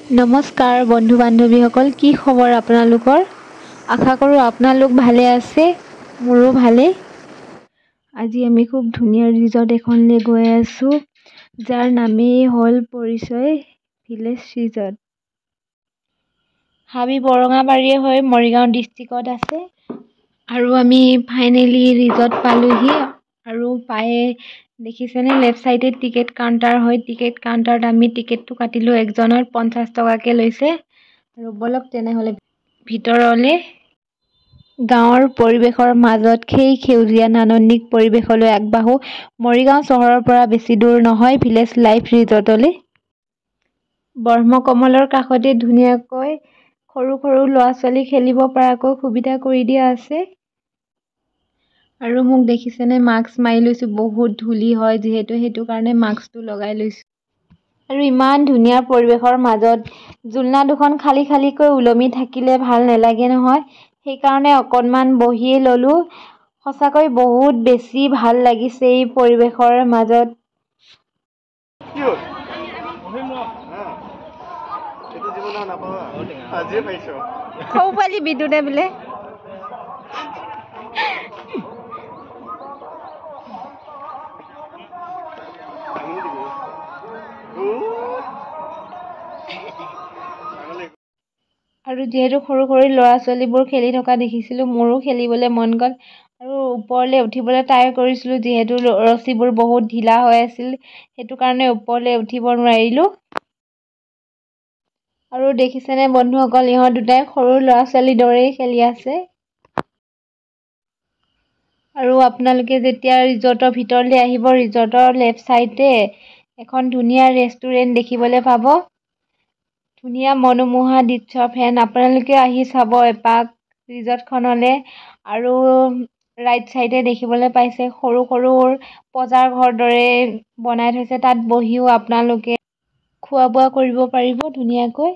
নমস্কাৰ বন্ধু বান্ধৱীসকল, কি খবৰ আপোনালোকৰ? আশা কৰোঁ আপোনালোক ভালে আছে। মোৰো ভালেই। আজি আমি খুব ধুনীয়া ৰিজৰ্ট এখনলৈ গৈ আছোঁ, যাৰ নামেই হ'ল পৰিচয় ভিলেজ ৰিজৰ্ট। হাবি বৰঙাবাৰীয়ে হৈ মৰিগাঁও ডিষ্ট্ৰিক্টত আছে। আৰু আমি ফাইনেলি ৰিজৰ্ট পালোহি। আৰু পায়ে দেখিছেনে, লেফ্ট চাইডে টিকেট কাউণ্টাৰ হয়। টিকেট কাউণ্টাৰত আমি টিকেটটো কাটিলোঁ, একজনৰ 50 টকাকৈ লৈছে। আৰু বলক তেনেহ'লে ভিতৰলৈ। গাঁৱৰ পৰিৱেশৰ মাজত সেই সেউজীয়া নান্দনিক পৰিৱেশলৈ আগবাঢ়ো। মৰিগাঁও চহৰৰ পৰা বেছি দূৰ নহয় ভিলেজ লাইফ ৰিজৰ্টলৈ। ব্ৰহ্মকমলৰ কাষতে ধুনীয়াকৈ সৰু সৰু ল'ৰা-ছোৱালী খেলিব পৰাকৈ সুবিধা কৰি দিয়া আছে। আৰু মোক দেখিছেনে, মাস্ক মাৰি লৈছোঁ। বহুত ধূলি হয় যিহেতু, সেইটো কাৰণে মাস্কটো লগাই লৈছোঁ। আৰু ইমান ধুনীয়া পৰিৱেশৰ মাজত জোলনা দুখন খালী খালীকৈ ওলমি থাকিলে ভাল নালাগে নহয়। সেইকাৰণে অকণমান বহিয়ে ল'লোঁ। সঁচাকৈ বহুত বেছি ভাল লাগিছে এই পৰিৱেশৰ মাজত। সৌ পোৱালি বিদ্যুতে বোলে। আৰু যিহেতু সৰু সৰু ল'ৰা-ছোৱালীবোৰ খেলি থকা দেখিছিলোঁ, মোৰো খেলিবলৈ মন গ'ল। আৰু ওপৰলৈ উঠিবলৈ ট্ৰাই কৰিছিলোঁ, যিহেতু ৰছীবোৰ বহুত ঢিলা হৈ আছিল, সেইটো কাৰণে ওপৰলৈ উঠিব নোৱাৰিলোঁ। আৰু দেখিছেনে বন্ধুসকল, ইহঁত দুটাই সৰু ল'ৰা-ছোৱালীৰ দৰেই খেলি আছে। আৰু আপোনালোকে যেতিয়া ৰিজৰ্টৰ ভিতৰলৈ আহিব, ৰিজৰ্টৰ লেফ্ট চাইডে এখন ধুনীয়া ৰেষ্টুৰেণ্ট দেখিবলৈ পাব। ধুনীয়া মনোমোহা দৃশ্য ফেন। আপোনালোকে আহি চাব এপাক ৰিজৰ্টখনলৈ। আৰু ৰাইট চাইডে দেখিবলৈ পাইছে সৰু সৰু পজাৰ ঘৰ দৰে বনাই থৈছে। তাত বহিও আপোনালোকে খোৱা বোৱা কৰিব পাৰিব ধুনীয়াকৈ।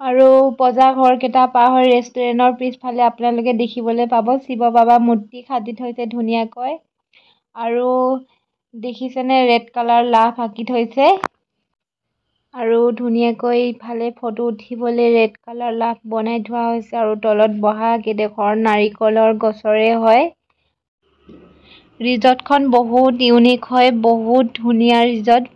আৰু পজাৰ ঘৰকেইটা পাৰ হৈ ৰেষ্টুৰেণ্টৰ পিছফালে আপোনালোকে দেখিবলৈ পাব শিৱ বাবা মূৰ্তি সাজি থৈছে ধুনীয়াকৈ। আৰু দেখিছেনে, ৰেড কালাৰ লাভ আঁকি থৈছে। আৰু ধুনীয়াকৈ ইফালে ফটো উঠিবলৈ ৰেড কালাৰ লাভ বনাই থোৱা হৈছে। আৰু তলত বহা কেইডোখৰ নাৰিকলৰ গছৰে হয়। ৰিজৰ্টখন বহুত ইউনিক হয়, বহুত ধুনীয়া ৰিজৰ্ট।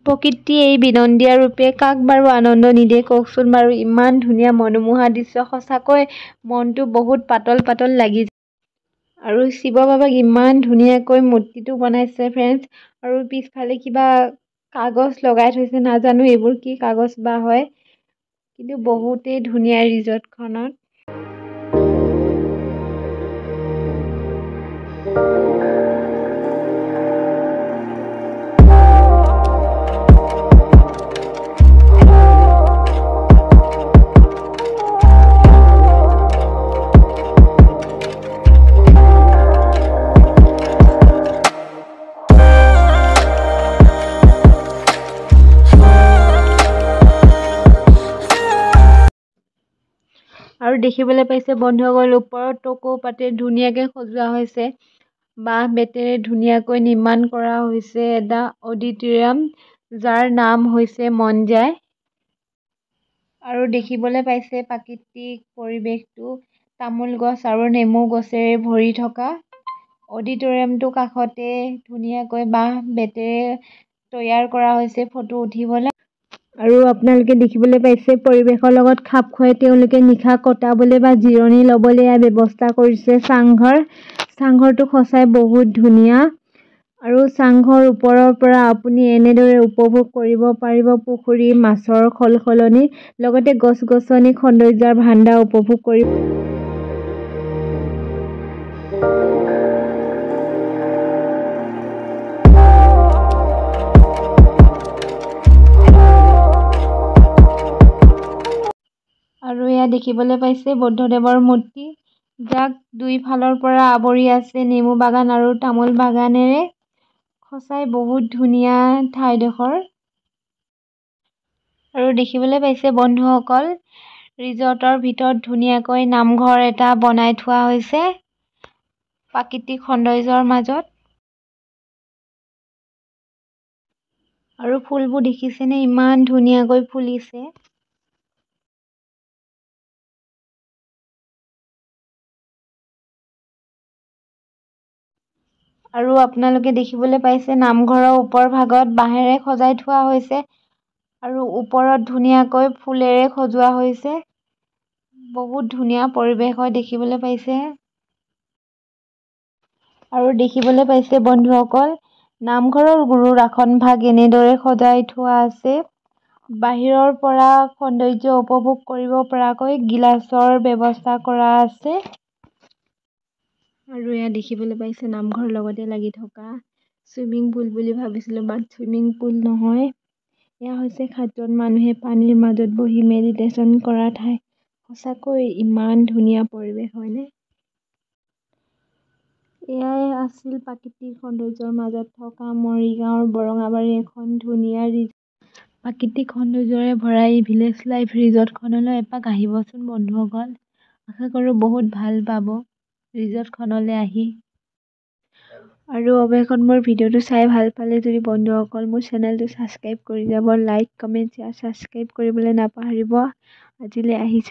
প্ৰকৃতিয়ে এই বিনন্দীয়া ৰূপে কাক বাৰু আনন্দ নিদিয়ে কওকচোন বাৰু। ইমান ধুনীয়া মনোমোহা দৃশ্য, সঁচাকৈ মনটো বহুত পাতল পাতল লাগি যায়। আৰু শিৱ বাবাক ইমান ধুনীয়াকৈ মূৰ্তিটো বনাইছে ফ্ৰেণ্ডছ। আৰু পিছফালে কিবা কাগজ লগাই থৈছে, নাজানো এইবোৰ কি কাগজ বা হয়, কিন্তু বহুতেই ধুনীয়া ৰিজৰ্টখনত। আৰু দেখিবলৈ পাইছে বন্ধুসকল, ওপৰত টকৌ পাতে ধুনীয়াকৈ সজোৱা হৈছে। বাঁহ বেতেৰে ধুনীয়াকৈ নিৰ্মাণ কৰা হৈছে এটা অডিটৰিয়াম, যাৰ নাম হৈছে মন যায়। আৰু দেখিবলৈ পাইছে প্ৰাকৃতিক পৰিৱেশটো তামোল গছ আৰু নেমু গছেৰে ভৰি থকা। অডিটৰিয়ামটোৰ কাষতে ধুনীয়াকৈ বাঁহ বেতেৰে তৈয়াৰ কৰা হৈছে ফটো উঠিবলৈ। আৰু আপোনালোকে দেখিবলৈ পাইছে পৰিৱেশৰ লগত খাপ খুৱাই তেওঁলোকে নিশা কটাবলৈ বা জিৰণি ল'বলৈ ইয়াৰ ব্যৱস্থা কৰিছে চাংঘৰ। চাংঘৰটো সঁচাই বহুত ধুনীয়া। আৰু চাংঘৰ ওপৰৰ পৰা আপুনি এনেদৰে উপভোগ কৰিব পাৰিব পুখুৰী, মাছৰ সলসলনি, লগতে গছ-গছনি সৌন্দৰ্য্যৰ ভাণ্ডাৰ উপভোগ কৰিব। আৰু এয়া দেখিবলৈ পাইছে বুদ্ধদেৱৰ মূৰ্তি, যাক দুইফালৰ পৰা আৱৰি আছে নেমু বাগান আৰু তামোল বাগানেৰে। সঁচাই বহুত ধুনীয়া ঠাইডোখৰ। আৰু দেখিবলৈ পাইছে বন্ধুসকল, ৰিজৰ্টৰ ভিতৰত ধুনীয়াকৈ নামঘৰ এটা বনাই থোৱা হৈছে প্ৰাকৃতিক সৌন্দৰ্য্যৰ মাজত। আৰু ফুলবোৰ দেখিছেনে ইমান ধুনীয়াকৈ ফুলিছে। আৰু আপোনালোকে দেখিবলৈ পাইছে নামঘৰৰ ওপৰ ভাগত বাঁহেৰে সজাই থোৱা হৈছে আৰু ওপৰত ধুনীয়াকৈ ফুলেৰে সজোৱা হৈছে। বহুত ধুনীয়া পৰিৱেশ হয় দেখিবলৈ পাইছে। আৰু দেখিবলৈ পাইছে বন্ধুসকল, নামঘৰৰ গুৰুৰ আসন ভাগ এনেদৰে সজাই থোৱা আছে। বাহিৰৰ পৰা সৌন্দৰ্য উপভোগ কৰিব পৰাকৈ গিলাচৰ ব্যৱস্থা কৰা আছে। আৰু এয়া দেখিবলৈ পাইছে নামঘৰৰ লগতে লাগি থকা চুইমিং পুল বুলি ভাবিছিলোঁ, বাট চুইমিং পুল নহয়। এয়া হৈছে 7জন মানুহে পানীৰ মাজত বহি মেডিটেশ্যন কৰা ঠাই। সঁচাকৈ ইমান ধুনীয়া পৰিৱেশ হয়নে? এয়াই আছিল প্ৰাকৃতিক সৌন্দৰ্যৰ মাজত থকা মৰিগাঁওৰ বৰঙাবাৰীৰ এখন ধুনীয়া ৰিজৰ্ট। প্ৰাকৃতিক সৌন্দৰ্যৰে ভৰা এই ভিলেজ লাইফ ৰিজৰ্টখনলৈ এপাক আহিবচোন বন্ধুসকল। আশা কৰোঁ বহুত ভাল পাব ৰিজৰ্টখনলৈ আহি। আৰু অৱশেষত মোৰ ভিডিঅ'টো চাই ভাল পালে যদি বন্ধুসকল মোৰ চেনেলটো ছাবস্ক্ৰাইব কৰি যাব। লাইক, কমেণ্ট, শ্বেয়াৰ, ছাবস্ক্ৰাইব কৰিবলৈ নাপাহৰিব। আজিলৈ আহিছোঁ।